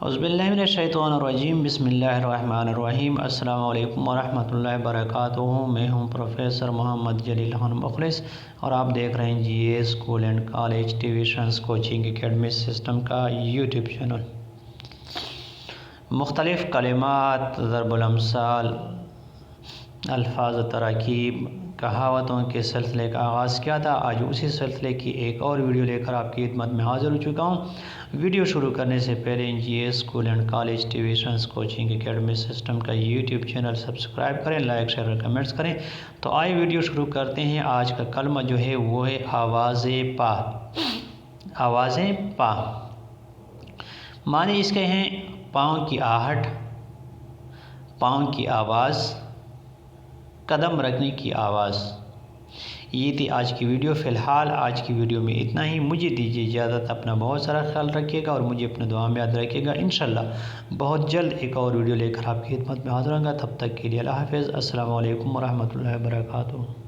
اعوذباللہ بسم اللہ الرحمن الرحیم۔ السلام علیکم ورحمۃ اللہ وبرکاتہ۔ میں ہوں پروفیسر محمد جلیل خان مخلص اور آپ دیکھ رہے ہیں G A school and college tuitions coaching academy system کا یوٹیوب چینل۔ مختلف کلمات، ضرب الامثال، الفاظ تراکیب، کہاوتوں کے سلسلے کا آغاز کیا تھا۔ آج اسی سلسلے کی ایک اور ویڈیو لے کر آپ کی خدمت میں حاضر ہو چکا ہوں۔ ویڈیو شروع کرنے سے پہلے G A school and college tuitions coaching academy system کا یوٹیوب چینل سبسکرائب کریں، لائک شیئر اور کمنٹس کریں۔ تو آئے ویڈیو شروع کرتے ہیں۔ آج کا کلمہ جو ہے وہ ہے آواز پا۔ آواز پا معنی اس کے ہیں پاؤں کی آہٹ، پاؤں کی آواز، قدم رکھنے کی آواز۔ یہ تھی آج کی ویڈیو۔ فی الحال آج کی ویڈیو میں اتنا ہی۔ مجھے دیجیے اجازت۔ اپنا بہت سارا خیال رکھیے گا اور مجھے اپنے دعا میں یاد رکھیے گا۔ انشاءاللہ بہت جلد ایک اور ویڈیو لے کر آپ کی خدمت میں حاضر ہوں گا۔ تب تک کے لیے اللہ حافظ۔ السلام علیکم ورحمۃ اللہ وبرکاتہ۔